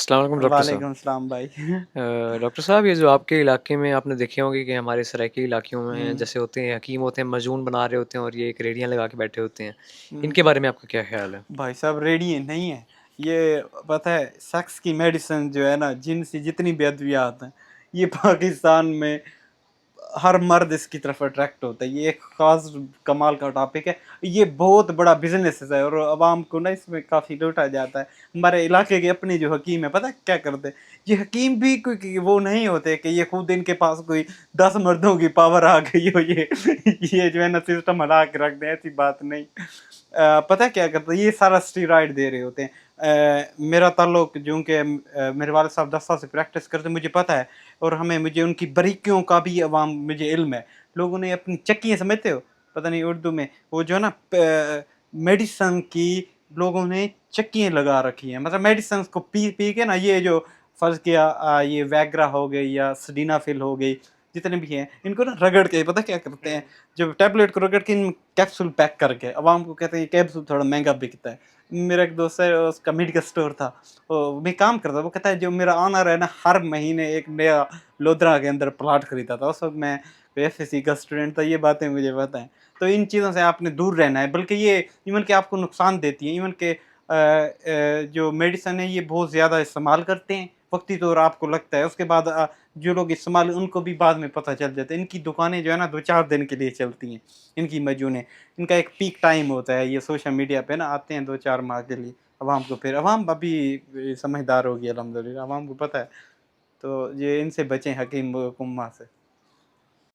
السلام علیکم ڈاکٹر صاحب۔ وعلیکم السلام بھائی۔ ڈاکٹر صاحب، یہ جو آپ کے علاقے میں آپ نے دیکھے ہوں گے کہ ہمارے سرائیکی علاقوں میں ہوں، جیسے ہوتے ہیں حکیم ہوتے ہیں، مجنون بنا رہے ہوتے ہیں اور یہ ایک ریڑیاں لگا کے بیٹھے ہوتے ہیں، ان ہوں۔ کے بارے میں آپ کا کیا خیال ہے؟ بھائی صاحب ریڈی نہیں ہے یہ، پتہ ہے سیکس کی میڈیسن جو ہے نا، جن سے جتنی بھی ادویات ہیں، یہ پاکستان میں ہر مرد اس کی طرف اٹریکٹ ہوتا ہے۔ یہ ایک خاص کمال کا ٹاپک ہے، یہ بہت بڑا بزنس ہے اور عوام کو نا اس میں کافی لوٹا جاتا ہے۔ ہمارے علاقے کے اپنے جو حکیم ہیں، پتہ ہے کیا کرتے ہیں؟ یہ حکیم بھی کوئی وہ نہیں ہوتے کہ یہ خود ان کے پاس کوئی 10 مردوں کی پاور آ گئی ہو، یہ جو ہے نا سسٹم ہلا کے رکھ دیں، ایسی بات نہیں۔ پتہ ہے کیا کرتے ہیں؟ یہ سارا اسٹیرائڈ دے رہے ہوتے ہیں۔ میرا تعلق جو کہ میرے والد صاحب 10 سال سے پریکٹس کرتے ہیں، مجھے پتہ ہے، اور مجھے ان کی باریکیوں کا بھی عوام مجھے علم ہے۔ لوگوں نے اپنی چکیاں سمجھتے ہو، پتہ نہیں اردو میں وہ جو ہے نا میڈیسن کی لوگوں نے چکیاں لگا رکھی ہیں، مطلب میڈیسنس کو پی پی کے نا، یہ جو فرض کیا یہ ویگرا ہو گئی یا سڈینا فل ہو گئی، جتنے بھی ہیں ان کو نا رگڑ کے، پتہ کیا کرتے ہیں؟ جب ٹیبلٹ کو رگڑ کے ان کیپسول پیک کر کے عوام کو کہتے ہیں یہ کیپسول تھوڑا مہنگا بکتا ہے۔ میرا ایک دوست ہے، اس کا میڈیکل اسٹور تھا، میں کام کرتا، وہ کہتا ہے جو میرا آنر ہے نا، ہر مہینے ایک نیا لودرا کے اندر پلاٹ خریدا تھا۔ اس وقت میں ایف ایس سی کا اسٹوڈنٹ تھا، یہ باتیں مجھے پتہ ہیں۔ تو ان چیزوں سے آپ نے دور رہنا ہے، بلکہ یہ ایون کہ آپ کو نقصان دیتی ہیں، ایون کہ جو میڈیسن ہے یہ بہت زیادہ استعمال کرتے ہیں وقتی طور، آپ کو لگتا ہے، اس کے بعد جو لوگ استعمال ان کو بھی بعد میں پتہ چل جاتا ہے۔ ان کی دکانیں جو ہے نا 2-4 دن کے لیے چلتی ہیں، ان کی مجونیں، ان کا ایک پیک ٹائم ہوتا ہے۔ یہ سوشل میڈیا پہ نا آتے ہیں 2-4 ماہ کے لیے عوام کو، پھر عوام ابھی سمجھدار ہوگی الحمدللہ، عوام کو پتہ ہے۔ تو یہ ان سے بچیں حکیم حکمہ سے۔